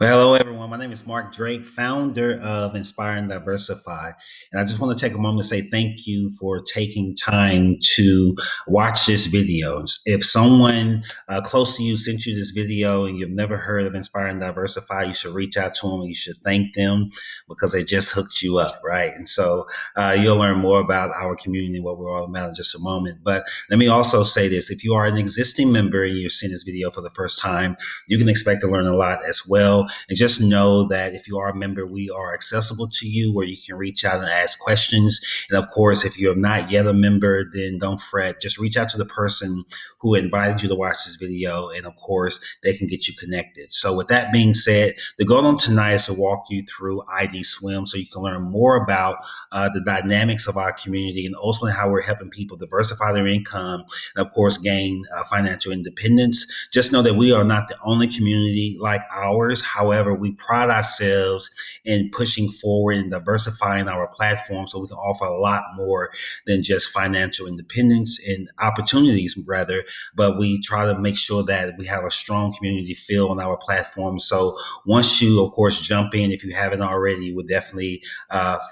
Well, hello, everyone. My name is Mark Drake, founder of Inspire and Diversify. And I just want to take a moment to say thank you for taking time to watch this video. If someone close to you sent you this video and you've never heard of Inspire and Diversify, you should reach out to them and you should thank them because they just hooked you up, right? And so you'll learn more about our community, what we're all about in just a moment. But let me also say this. If you are an existing member and you're seeing this video for the first time, you can expect to learn a lot as well. And just know that if you are a member, we are accessible to you where you can reach out and ask questions. And of course, if you're not yet a member, then don't fret. Just reach out to the person who invited you to watch this video. And of course, they can get you connected. So with that being said, the goal on tonight is to walk you through IDSwim so you can learn more about the dynamics of our community and ultimately how we're helping people diversify their income and of course gain financial independence. Just know that we are not the only community like ours. However, we pride ourselves in pushing forward and diversifying our platform so we can offer a lot more than just financial independence and opportunities, rather. But we try to make sure that we have a strong community feel on our platform. So once you, of course, jump in, if you haven't already, you would definitely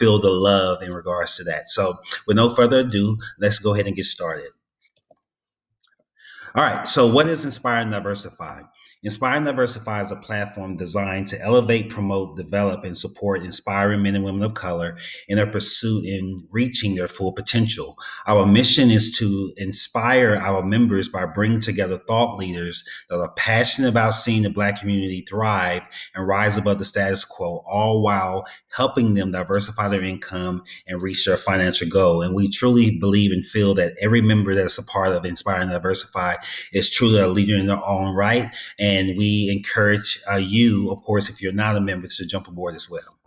feel the love in regards to that. So with no further ado, let's go ahead and get started. All right. So, what is Inspire and Diversify? Inspire and Diversify is a platform designed to elevate, promote, develop, and support inspiring men and women of color in their pursuit in reaching their full potential. Our mission is to inspire our members by bringing together thought leaders that are passionate about seeing the Black community thrive and rise above the status quo, all while helping them diversify their income and reach their financial goal. And we truly believe and feel that every member that's a part of Inspire and Diversify is truly a leader in their own right. And we encourage you, of course, if you're not a member, to jump aboard as well.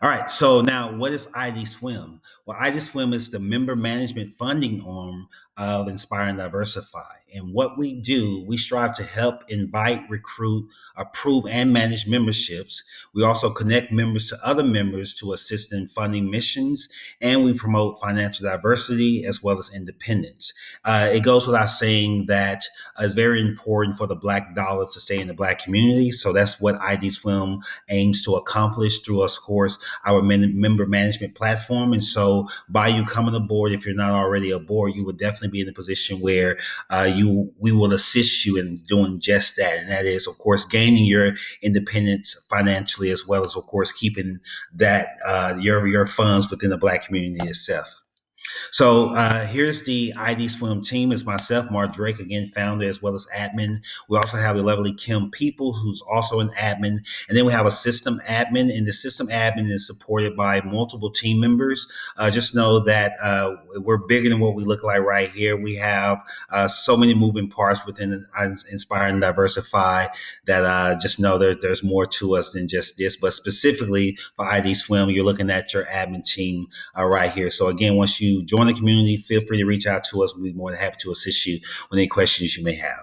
All right. So now, what is IDSwim? Well, IDSwim is the member management funding arm of Inspire and Diversify. And what we do, we strive to help invite, recruit, approve, and manage memberships. We also connect members to other members to assist in funding missions, and we promote financial diversity as well as independence. It goes without saying that it's very important for the Black dollar to stay in the Black community. So that's what IDSwim aims to accomplish through, of course, our member management platform. And so by you coming aboard, if you're not already aboard, you would definitely be in a position where we will assist you in doing just that. And that is, of course, gaining your independence financially, as well as, of course, keeping that your funds within the Black community itself. So here's the IDSwim team. It's myself, Mark Drake, again, founder as well as admin. We also have the lovely Kim People, who's also an admin. And then we have a system admin, and the system admin is supported by multiple team members. Just know that we're bigger than what we look like right here. We have so many moving parts within Inspire and Diversify that just know there's more to us than just this. But specifically for IDSwim, you're looking at your admin team right here. So again, once you join the community, feel free to reach out to us. We'll be more than happy to assist you with any questions you may have.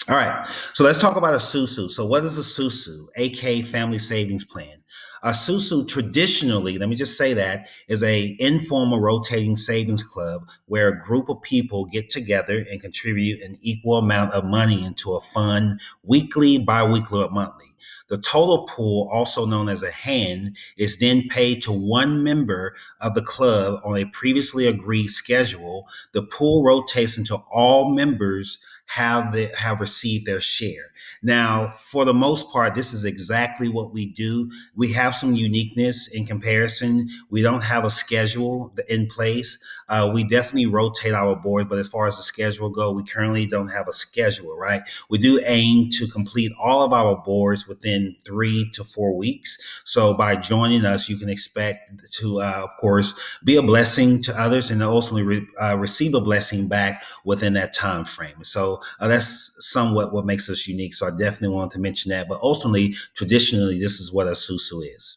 All right, so let's talk about a SUSU. So what is a SUSU, aka Family Savings Plan? A SUSU traditionally, let me just say that, is a informal rotating savings club where a group of people get together and contribute an equal amount of money into a fund weekly, bi-weekly, or monthly. The total pool, also known as a hand, is then paid to one member of the club on a previously agreed schedule. The pool rotates until all members have received their share. Now, for the most part, this is exactly what we do. We have some uniqueness in comparison. We don't have a schedule in place. We definitely rotate our board, but as far as the schedule go, we currently don't have a schedule, right? We do aim to complete all of our boards within 3 to 4 weeks. So by joining us, you can expect to, of course, be a blessing to others and ultimately receive a blessing back within that time frame. So that's somewhat what makes us unique. So I definitely wanted to mention that. But ultimately, traditionally, this is what a SUSU is.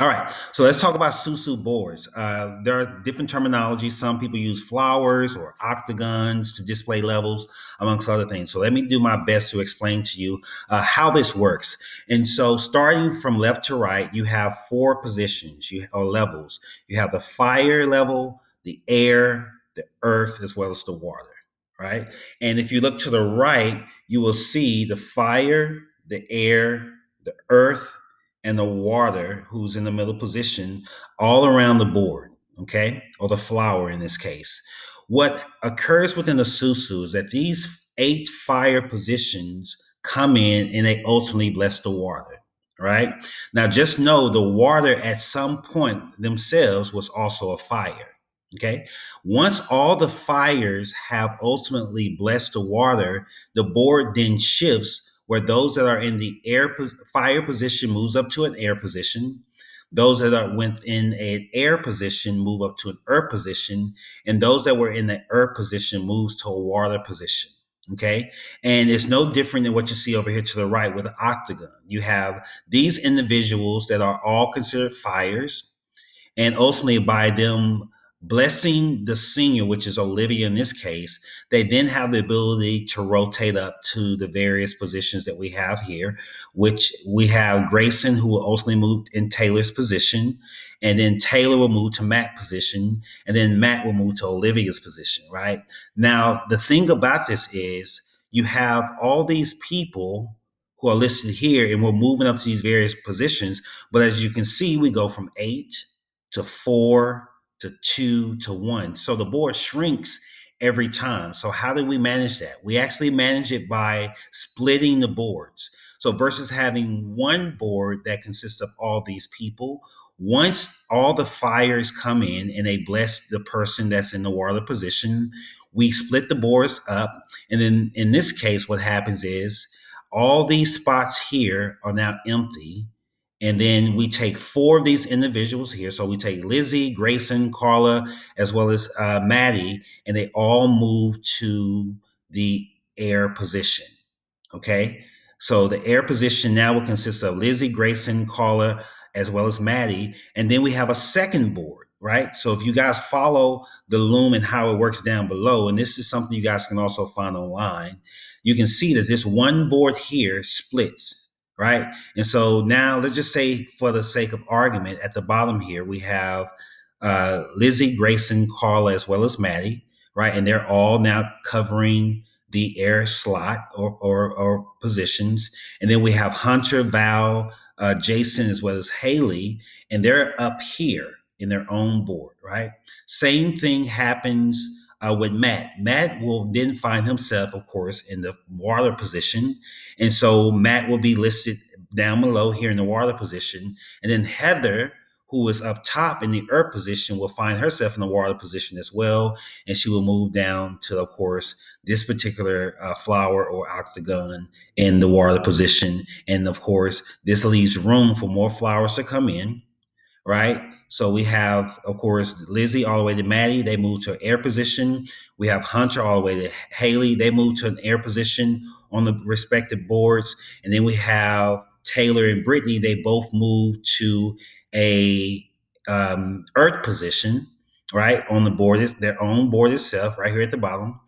All right, so let's talk about SUSU boards. There are different terminologies. Some people use flowers or octagons to display levels, amongst other things. So let me do my best to explain to you how this works. And so, starting from left to right, you have four positions or levels. You have the fire level, the air, the earth, as well as the water. right? And if you look to the right, you will see the fire, the air, the earth, and the water, who's in the middle position, all around the board, okay? Or the flower in this case. What occurs within the SUSU is that these 8 fire positions come in and they ultimately bless the water, right? Now, just know the water at some point themselves was also a fire, okay? Once all the fires have ultimately blessed the water, the board then shifts where those that are in the fire position moves up to an air position. Those that are within an air position move up to an earth position, and those that were in the earth position moves to a water position. Okay, and it's no different than what you see over here to the right with the octagon. You have these individuals that are all considered fires, and ultimately, by them blessing the senior, which is Olivia in this case, they then have the ability to rotate up to the various positions that we have here, which we have Grayson, who will ultimately move in Taylor's position. And then Taylor will move to Matt's position. And then Matt will move to Olivia's position, right? Now, the thing about this is you have all these people who are listed here, and we're moving up to these various positions. But as you can see, we go from 8 to 4 to 2 to 1. So the board shrinks every time. So how do we manage that? We actually manage it by splitting the boards. So versus having one board that consists of all these people, once all the fires come in and they bless the person that's in the water position, we split the boards up. And then in this case, what happens is all these spots here are now empty, and then we take 4 of these individuals here. So we take Lizzie, Grayson, Carla, as well as Maddie, and they all move to the air position. Okay. So the air position now will consist of Lizzie, Grayson, Carla, as well as Maddie. And then we have a second board, right? So if you guys follow the loom and how it works down below, and this is something you guys can also find online, you can see that this one board here splits, right? And so now let's just say, for the sake of argument, at the bottom here, we have Lizzie, Grayson, Carla, as well as Maddie, right? And they're all now covering the air slot or positions. And then we have Hunter, Val, Jason, as well as Haley, and they're up here in their own board, right? Same thing happens with Matt. Matt will then find himself, of course, in the water position. And so Matt will be listed down below here in the water position. And then Heather, who is up top in the earth position, will find herself in the water position as well. And she will move down to, of course, this particular flower or octagon in the water position. And of course, this leaves room for more flowers to come in, right? So we have, of course, Lizzie all the way to Maddie. They move to an air position. We have Hunter all the way to Haley. They move to an air position on the respective boards. And then we have Taylor and Brittany. They both move to a earth position, right, on the board, their own board itself, right here at the bottom.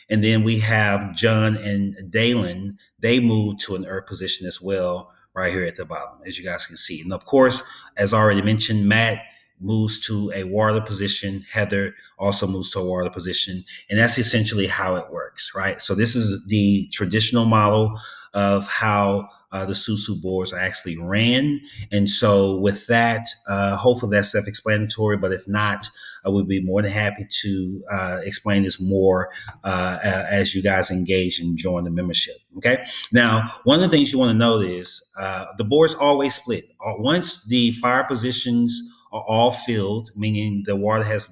And then we have John and Dalen. They move to an earth position as well, right here at the bottom, as you guys can see. And of course, as already mentioned, Matt moves to a water position. Heather also moves to a water position. And that's essentially how it works, right? So this is the traditional model of how the SUUS boards are actually ran. And so with that, hopefully that's self-explanatory, but if not, I would be more than happy to explain this more as you guys engage and join the membership. Okay. Now, one of the things you want to know is the boards always split. Once the fire positions are all filled, meaning the water has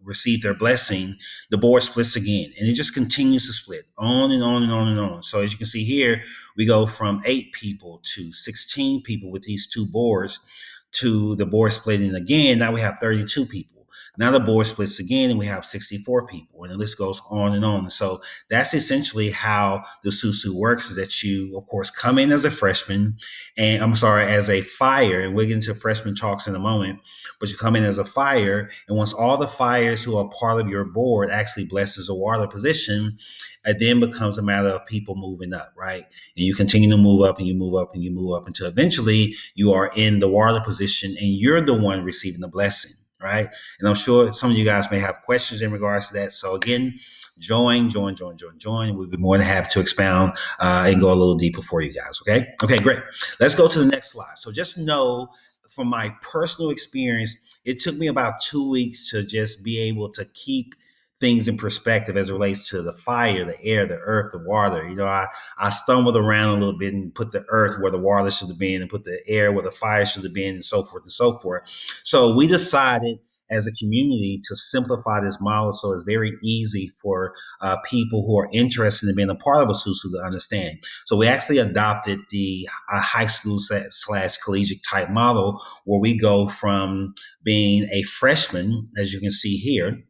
received their blessing, the board splits again, and it just continues to split on and on and on and on. So as you can see here, we go from 8 people to 16 people with these 2 boards, to the board splitting again. Now we have 32 people. Now the board splits again and we have 64 people, and the list goes on and on. And so that's essentially how the SUUS works, is that you, of course, come in as a freshman, and as a fire, and we'll get into freshman talks in a moment, but you come in as a fire, and once all the fires who are part of your board actually blesses a water position, it then becomes a matter of people moving up, right? And you continue to move up and you move up and you move up until eventually you are in the water position and you're the one receiving the blessing. right? And I'm sure some of you guys may have questions in regards to that. So again, join. We'd be more than happy to expound and go a little deeper for you guys. Okay, great. Let's go to the next slide. So just know from my personal experience, it took me about 2 weeks to just be able to keep things in perspective as it relates to the fire, the air, the earth, the water. I stumbled around a little bit and put the earth where the water should have been and put the air where the fire should have been, and so forth and so forth. So we decided as a community to simplify this model so it's very easy for people who are interested in being a part of a SUSU to understand. So we actually adopted the high school slash collegiate type model where we go from being a freshman, as you can see here,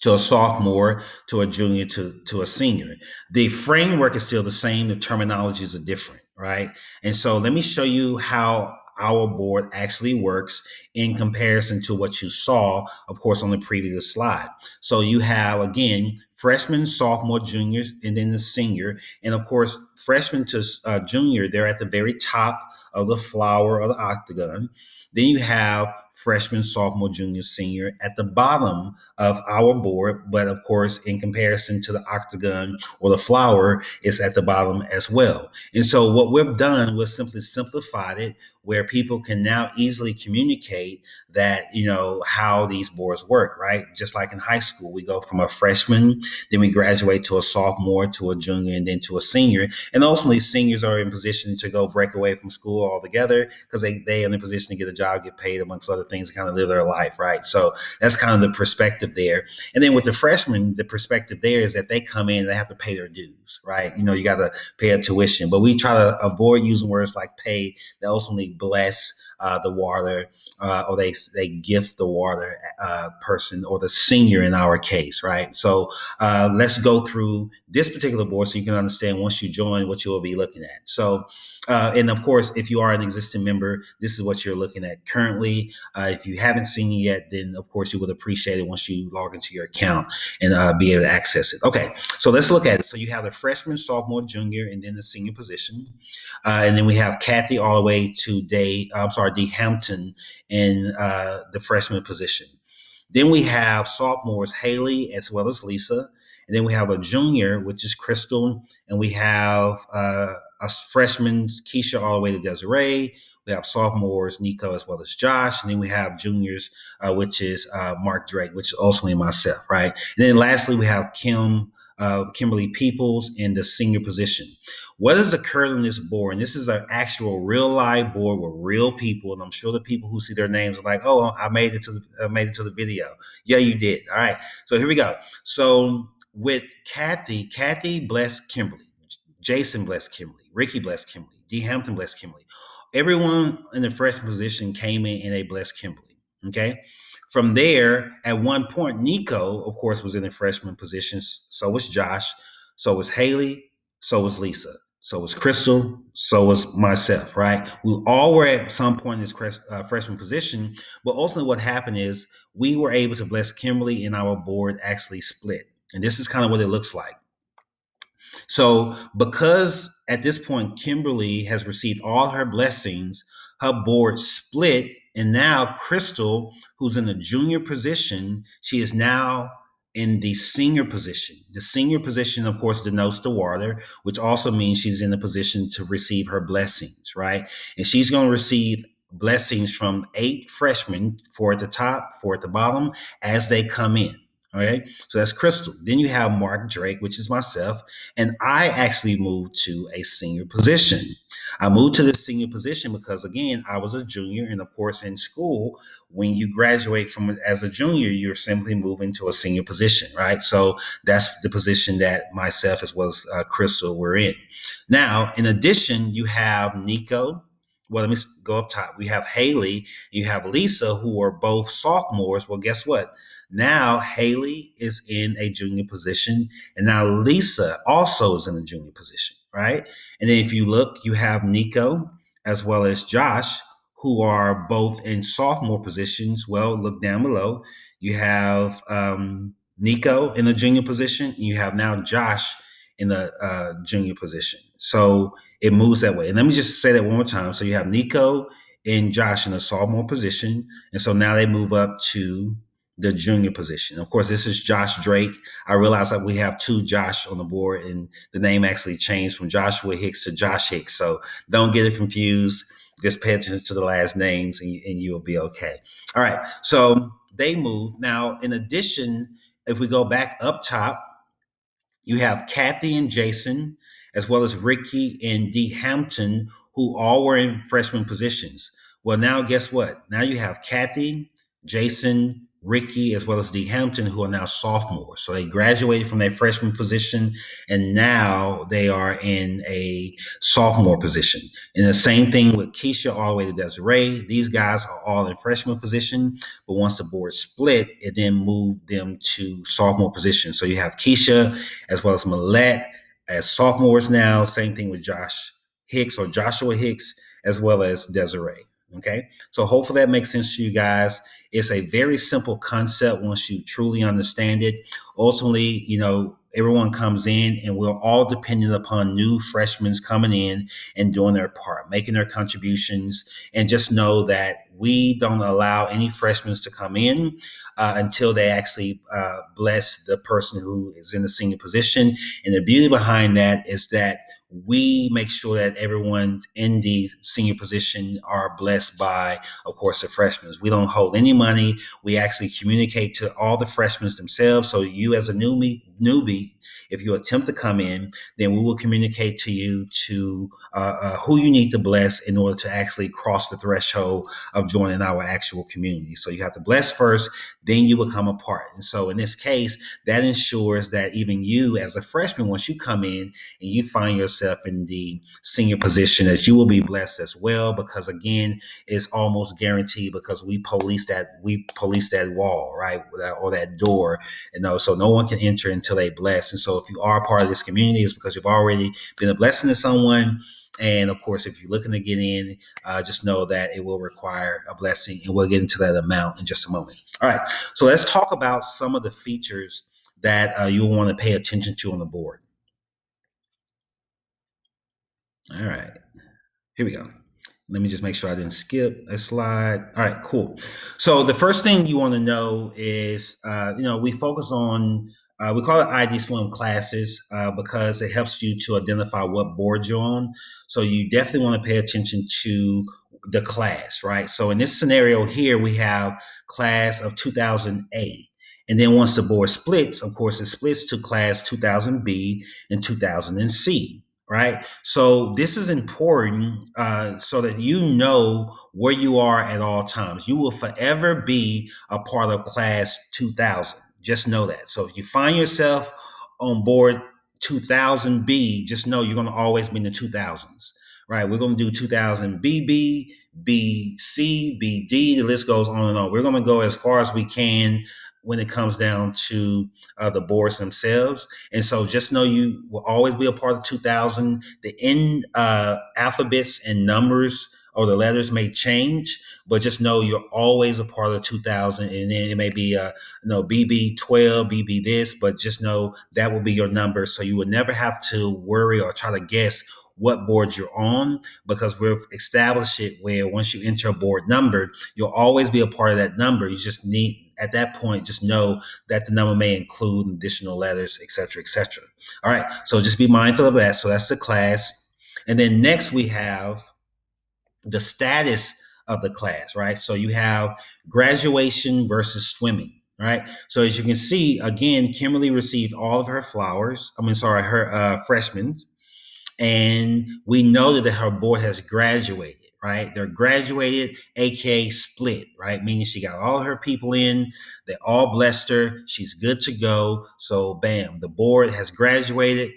to a sophomore, to a junior, to a senior. The framework is still the same. The terminologies are different, right? And so let me show you how our board actually works in comparison to what you saw, of course, on the previous slide. So you have, again, freshman, sophomore, juniors, and then the senior. And of course, freshman to junior, they're at the very top of the flower of the octagon. Then you have freshman, sophomore, junior, senior at the bottom of our board. But of course, in comparison to the octagon or the flower, it's at the bottom as well. And so what we've done was simply simplified it where people can now easily communicate that, how these boards work, right? Just like in high school, we go from a freshman, then we graduate to a sophomore, to a junior, and then to a senior. And ultimately, seniors are in position to go break away from school altogether because they are in a position to get a job, get paid, amongst other things, and kind of live their life, right? So that's kind of the perspective there. And then with the freshmen, the perspective there is that they come in and they have to pay their dues, right? You got to pay a tuition. But we try to avoid using words like pay that ultimately bless the water, or they gift the water person, or the senior in our case, right? So let's go through this particular board so you can understand once you join what you will be looking at. So, and of course, if you are an existing member, this is what you're looking at currently. If you haven't seen it yet, then of course you would appreciate it once you log into your account and be able to access it. Okay, so let's look at it. So you have the freshman, sophomore, junior, and then the senior position. And then we have Kathy all the way to D Hampton in the freshman position. Then we have sophomores Haley as well as Lisa. And then we have a junior, which is Crystal. And we have a freshman, Keisha, all the way to Desiree. We have sophomores, Nico, as well as Josh. And then we have juniors, which is Mark Drake, which is ultimately myself, right? And then lastly, we have Kimberly Peoples in the senior position. What has occurred on this board? And this is an actual real live board with real people. And I'm sure the people who see their names are like, "Oh, I made it to the video." Yeah, you did. All right. So here we go. So with Kathy blessed Kimberly, Jason blessed Kimberly, Ricky blessed Kimberly, D Hampton blessed Kimberly. Everyone in the freshman position came in and they blessed Kimberly. Okay. From there, at one point, Nico, of course, was in the freshman position. So was Josh. So was Haley. So was Lisa. So was Crystal. So was myself, right? We all were at some point in this freshman position. But ultimately, what happened is we were able to bless Kimberly, and our board actually split. And this is kind of what it looks like. So, because at this point, Kimberly has received all her blessings, her board split. And now, Crystal, who's in the junior position, she is now in the senior position. The senior position, of course, denotes the water, which also means she's in the position to receive her blessings, right? And she's going to receive blessings from 8 freshmen, 4 at the top, 4 at the bottom, as they come in. All right. So that's Crystal. Then you have Mark Drake, which is myself. And I actually moved to a senior position. I moved to the senior position because, again, I was a junior. And of course, in school, when you graduate from as a junior, you're simply moving to a senior position, right? So that's the position that myself as well as Crystal were in. Now, in addition, you have Nico. Well, let me go up top. We have Haley and you have Lisa, who are both sophomores. Well, guess what? Now Haley is in a junior position, and now Lisa also is in a junior position, right? And then if you look, you have Nico as well as Josh, who are both in sophomore positions. Well, look down below. You have Nico in the junior position, and you have now Josh in the junior position. So it moves that way. And let me just say that one more time. So you have Nico and Josh in a sophomore position. And so now they move up to the junior position. Of course, this is Josh Drake. I realize that we have two Josh on the board, and the name actually changed from Joshua Hicks to Josh Hicks. So don't get it confused. Just pay attention to the last names, and you'll be okay. All right. So they move. Now, in addition, if we go back up top, you have Kathy and Jason, as well as Ricky and Dee Hampton, who all were in freshman positions. Well, now guess what? Now you have Kathy, Jason, Ricky, as well as Dee Hampton, who are now sophomores. So they graduated from their freshman position, and now they are in a sophomore position. And the same thing with Keisha all the way to Desiree. These guys are all in freshman position, but once the board split, it then moved them to sophomore position. So you have Keisha as well as Millette as sophomores now. Same thing with Josh Hicks or Joshua Hicks, as well as Desiree. Okay, so hopefully that makes sense to you guys. It's a very simple concept once you truly understand it. Ultimately, everyone comes in and we're all dependent upon new freshmen coming in and doing their part, making their contributions. And just know that we don't allow any freshmen to come in until they actually bless the person who is in the senior position. And the beauty behind that is that we make sure that everyone in the senior position are blessed by, of course, the freshmen. We don't hold any money. We actually communicate to all the freshmen themselves. So you as a newbie, if you attempt to come in, then we will communicate to you to who you need to bless in order to actually cross the threshold of joining our actual community. So you have to bless first, then you become a part. And so in this case, that ensures that even you as a freshman, once you come in and you find yourself in the senior position, that you will be blessed as well, because again, it's almost guaranteed because we police that wall, right? Or that door, so no one can enter until they bless. And so if you are a part of this community, it's because you've already been a blessing to someone. And of course, if you're looking to get in, just know that it will require a blessing, and we'll get into that amount in just a moment. All right, so let's talk about some of the features that you'll want to pay attention to on the board. All right, here we go. Let me just make sure I didn't skip a slide. All right, cool. So the first thing you want to know is, we focus on, we call it IDSwim classes because it helps you to identify what board you're on. So you definitely want to pay attention to the class, right? So in this scenario here, we have class of 2000A. And then once the board splits, of course, it splits to class 2000B and 2000C. Right. So this is important so that you know where you are at all times. You will forever be a part of class 2000. Just know that. So if you find yourself on board 2000B, just know you're going to always be in the 2000s. Right. We're going to do 2000 BB, BC, BD. The list goes on and on. We're going to go as far as we can when it comes down to the boards themselves. And so just know you will always be a part of 2000. The end alphabets and numbers or the letters may change, but just know you're always a part of 2000. And then it may be, BB 12, BB this, but just know that will be your number. So you will never have to worry or try to guess what board you're on, because we've established it where once you enter a board number, you'll always be a part of that number. You just need, at that point, just know that the number may include additional letters, et cetera, et cetera. All right, so just be mindful of that. So that's the class. And then next we have the status of the class, right? So you have graduation versus swimming. Right. So as you can see, again, Kimberly received all of her her freshmen. And we know that her board has graduated, right? They're graduated, aka split, right? Meaning she got all her people in, they all blessed her, she's good to go. So bam, the board has graduated,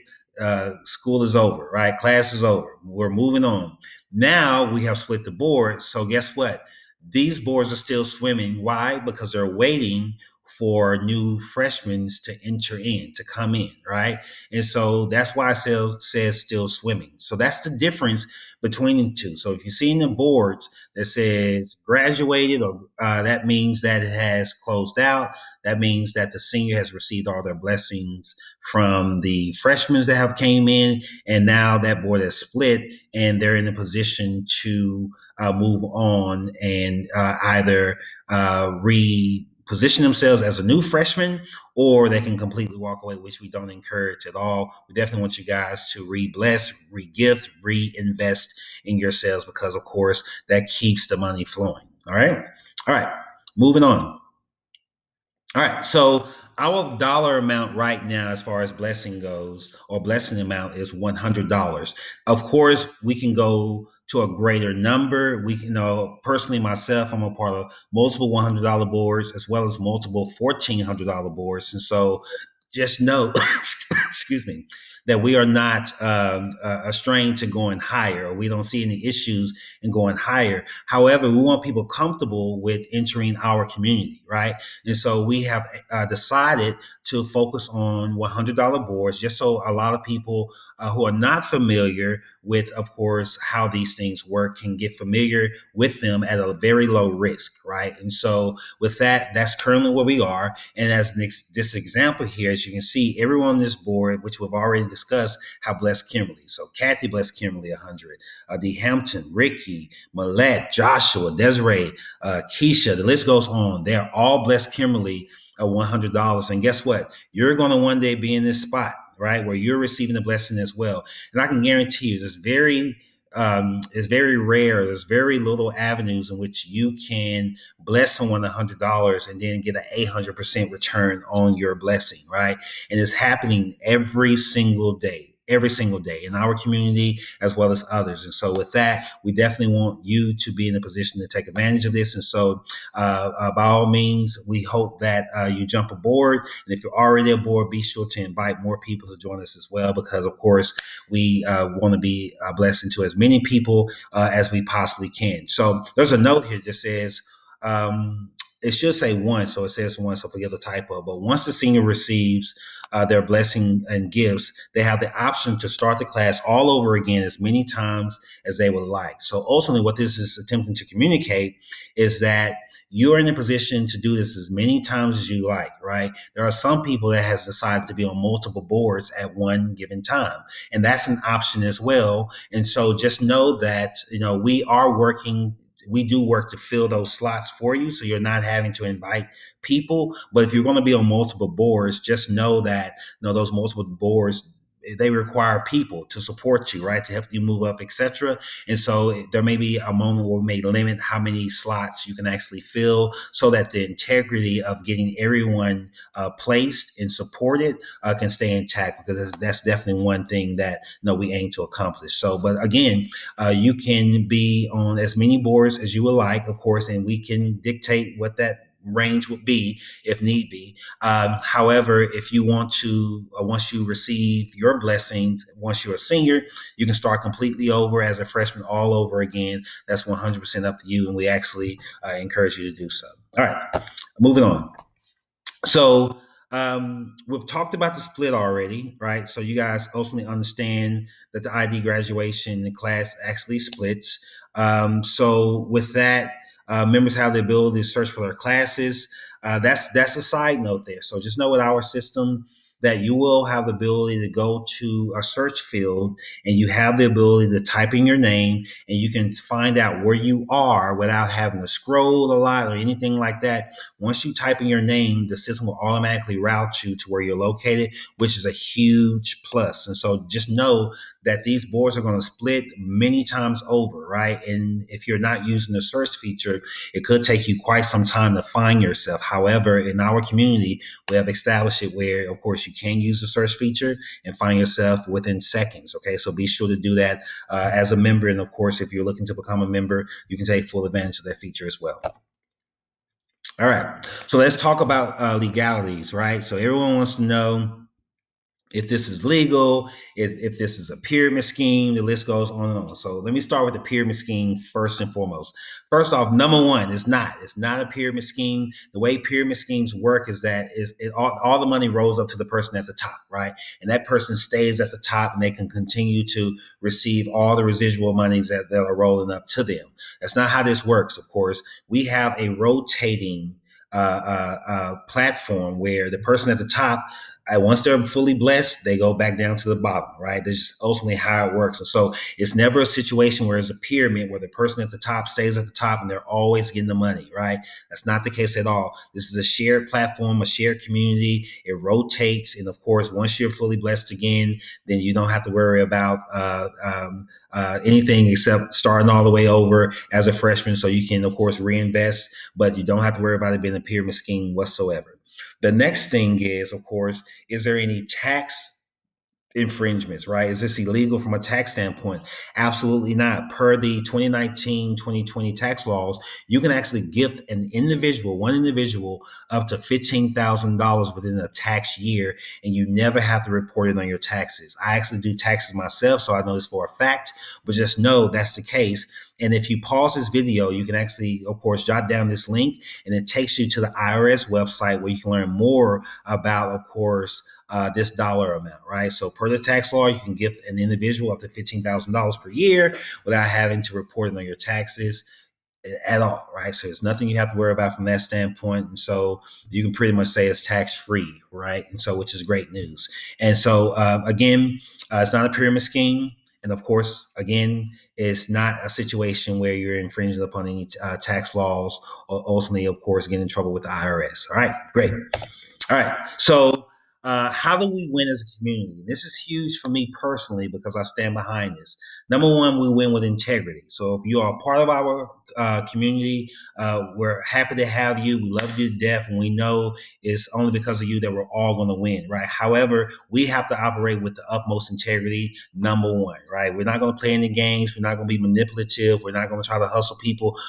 school is over, right? Class is over. We're moving on. Now we have split the board. So guess what? These boards are still swimming. Why? Because they're waiting for new freshmen to enter in, to come in, right? And so that's why it says still swimming. So that's the difference between the two. So if you see in the boards that says graduated, or that means that it has closed out. That means that the senior has received all their blessings from the freshmen that have came in, and now that board has split, and they're in a position to move on and either reposition themselves as a new freshman, or they can completely walk away, which we don't encourage at all. We definitely want you guys to re-bless, re-gift, reinvest in yourselves, because of course that keeps the money flowing. All right, moving on. All right. So our dollar amount right now, as far as blessing goes, or blessing amount, is $100. Of course, we can go to a greater number. We can, personally, myself, I'm a part of multiple $100 boards as well as multiple $1,400 boards. And so just know, excuse me, that we are not a strain to going higher, or we don't see any issues in going higher. However, we want people comfortable with entering our community, right? And so we have decided to focus on $100 boards, just so a lot of people who are not familiar with, of course, how these things work can get familiar with them at a very low risk, right? And so with that, that's currently where we are. And as this example here, as you can see, everyone on this board, which we've already discussed, have blessed Kimberly. So Kathy blessed Kimberly 100, D. Hampton, Ricky, Millette, Joshua, Desiree, Keisha, the list goes on. They're all blessed Kimberly $100. And guess what? You're going to one day be in this spot, right, where you're receiving the blessing as well. And I can guarantee you, it's very rare. There's very little avenues in which you can bless someone $100 and then get an 800% return on your blessing, right? And it's happening every single day in our community as well as others. And so with that, we definitely want you to be in a position to take advantage of this. And so by all means, we hope that you jump aboard. And if you're already aboard, be sure to invite more people to join us as well, because of course we want to be a blessing to as many people as we possibly can. So there's a note here that says, it should say one, so it says one, so forget the typo. But once the senior receives their blessing and gifts, they have the option to start the class all over again as many times as they would like. So ultimately, what this is attempting to communicate is that you're in a position to do this as many times as you like, right? There are some people that has decided to be on multiple boards at one given time, and that's an option as well. And so just know that, we do work to fill those slots for you, so you're not having to invite people. But if you're going to be on multiple boards, just know that those multiple boards, they require people to support you, right, to help you move up, etc. And so there may be a moment where we may limit how many slots you can actually fill, so that the integrity of getting everyone placed and supported can stay intact, because that's definitely one thing that we aim to accomplish. So, but again, you can be on as many boards as you would like, of course, and we can dictate what that range would be if need be. However, if you want to, once you receive your blessings, once you're a senior, you can start completely over as a freshman all over again. That's 100% up to you, and we actually encourage you to do so. All right, moving on. So we've talked about the split already, right? So you guys ultimately understand that the ID graduation class actually splits. So with that, members have the ability to search for their classes. That's a side note there. So just know with our system that you will have the ability to go to a search field, and you have the ability to type in your name, and you can find out where you are without having to scroll a lot or anything like that. Once you type in your name, the system will automatically route you to where you're located, which is a huge plus. And so just know that these boards are going to split many times over, right? And if you're not using the search feature, it could take you quite some time to find yourself. However, in our community, we have established it where, of course, you can use the search feature and find yourself within seconds. Okay, so be sure to do that as a member. And of course, if you're looking to become a member, you can take full advantage of that feature as well. All right, so let's talk about legalities, right? So everyone wants to know if this is legal, if this is a pyramid scheme. The list goes on and on. So let me start with the pyramid scheme first and foremost. First off, number one, it's not a pyramid scheme. The way pyramid schemes work is that all the money rolls up to the person at the top, right? And that person stays at the top, and they can continue to receive all the residual monies that are rolling up to them. That's not how this works, of course. We have a rotating platform where the person at the top once they're fully blessed, they go back down to the bottom, right? That's just ultimately how it works. And so it's never a situation where it's a pyramid where the person at the top stays at the top and they're always getting the money, right? That's not the case at all. This is a shared platform, a shared community. It rotates. And of course, once you're fully blessed again, then you don't have to worry about anything except starting all the way over as a freshman. So you can, of course, reinvest, but you don't have to worry about it being a pyramid scheme whatsoever. The next thing is, of course, is there any tax infringements, right? Is this illegal from a tax standpoint? Absolutely not. Per the 2019-2020 tax laws, you can actually gift one individual, up to $15,000 within a tax year, and you never have to report it on your taxes. I actually do taxes myself, so I know this for a fact, but just know that's the case. And if you pause this video, you can actually, of course, jot down this link, and it takes you to the IRS website where you can learn more about, of course, this dollar amount, right? So per the tax law, you can give an individual up to $15,000 per year without having to report it on your taxes at all, right? So there's nothing you have to worry about from that standpoint. And so you can pretty much say it's tax free, right? And so, which is great news. And so, again, it's not a pyramid scheme. And of course, again, it's not a situation where you're infringing upon any tax laws or ultimately, of course, get in trouble with the IRS. All right, great. All right. So, how do we win as a community? This is huge for me personally because I stand behind this. Number one, we win with integrity. So, if you are a part of our community, we're happy to have you. We love you to death, and we know it's only because of you that we're all going to win, right? However, we have to operate with the utmost integrity. Number one, right? We're not going to play any games. We're not going to be manipulative. We're not going to try to hustle people.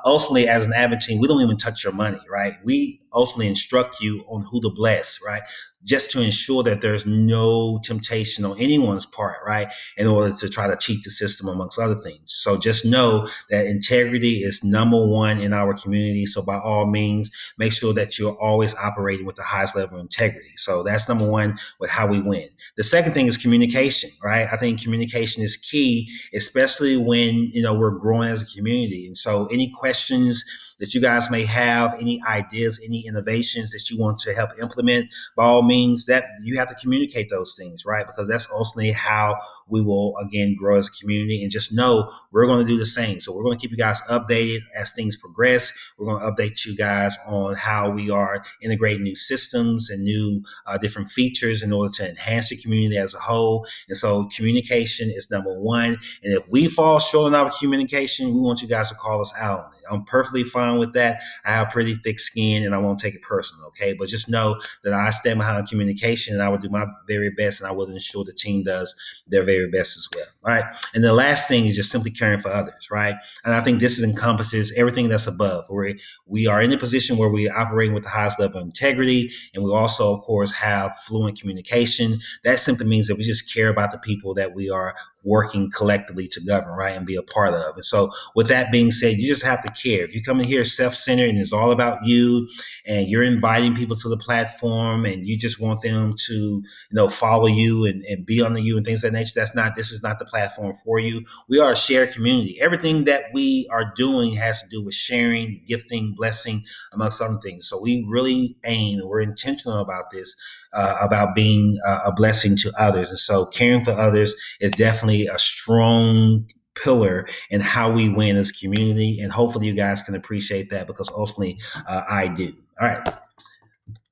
Ultimately, as an admin team, we don't even touch your money, right? We ultimately instruct you on who to bless, right? Just to ensure that there's no temptation on anyone's part, right? In order to try to cheat the system, amongst other things. So just know that integrity is number one in our community. So by all means, make sure that you're always operating with the highest level of integrity. So that's number one with how we win. The second thing is communication, right? I think communication is key, especially when, we're growing as a community. And so any questions that you guys may have, any ideas, any innovations that you want to help implement, by all means, that you have to communicate those things, right? Because that's ultimately how we will, again, grow as a community. And just know we're going to do the same. So we're going to keep you guys updated as things progress. We're going to update you guys on how we are integrating new systems and new different features in order to enhance the community as a whole. And so communication is number one. And if we fall short on our communication, we want you guys to call us out on it. I'm perfectly fine with that. I have pretty thick skin and I won't take it personal, okay? But just know that I stand behind communication and I will do my very best and I will ensure the team does their very best as well, all right? And the last thing is just simply caring for others, right? And I think this encompasses everything that's above. We are in a position where we are operating with the highest level of integrity, and we also, of course, have fluent communication. That simply means that we just care about the people that we are working collectively to govern, right, and be a part of. And so with that being said, you just have to care. If you come in here self-centered and it's all about you and you're inviting people to the platform and you just want them to, follow you and be under you and things of that nature, this is not the platform for you. We are a shared community. Everything that we are doing has to do with sharing, gifting, blessing, amongst other things. So we really we're intentional about this, about being a blessing to others. And so caring for others is definitely a strong pillar in how we win as a community. And hopefully you guys can appreciate that because ultimately I do. All right.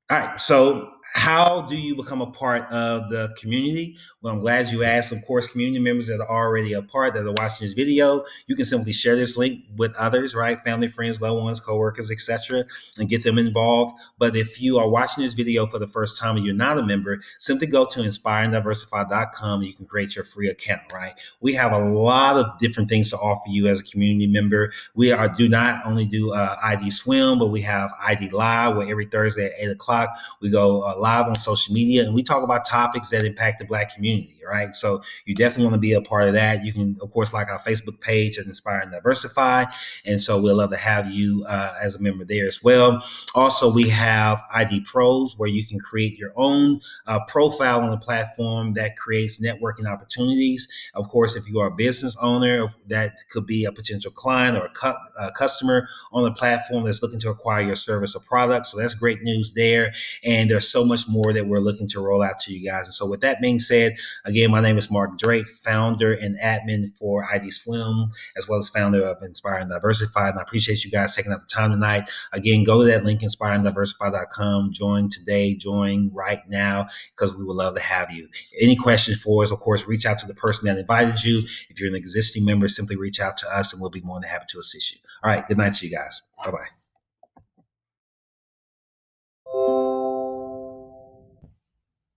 All right. So how do you become a part of the community? Well, I'm glad you asked. Of course, community members that are already a part that are watching this video, you can simply share this link with others, right? Family, friends, loved ones, coworkers, etc., and get them involved. But if you are watching this video for the first time and you're not a member, simply go to inspiringdiversify.com and you can create your free account, right? We have a lot of different things to offer you as a community member. We do not only do IDSwim, but we have ID Live, where every Thursday at 8:00 we go live on social media and we talk about topics that impact the Black community, right? So you definitely want to be a part of that. You can, of course, like our Facebook page at Inspire and Diversify. And so we'd love to have you as a member there as well. Also, we have ID Pros, where you can create your own profile on the platform that creates networking opportunities. Of course, if you are a business owner, that could be a potential client or a customer on the platform that's looking to acquire your service or product. So that's great news there. And there's so so much more that we're looking to roll out to you guys. And so with that being said, again, my name is Mark Drake, founder and admin for IDSwim, as well as founder of Inspire and Diversify. And I appreciate you guys taking out the time tonight. Again, go to that link, inspireanddiversify.com. Join today, join right now, because we would love to have you. Any questions for us, of course, reach out to the person that invited you. If you're an existing member, simply reach out to us and we'll be more than happy to assist you. All right. Good night to you guys. Bye-bye.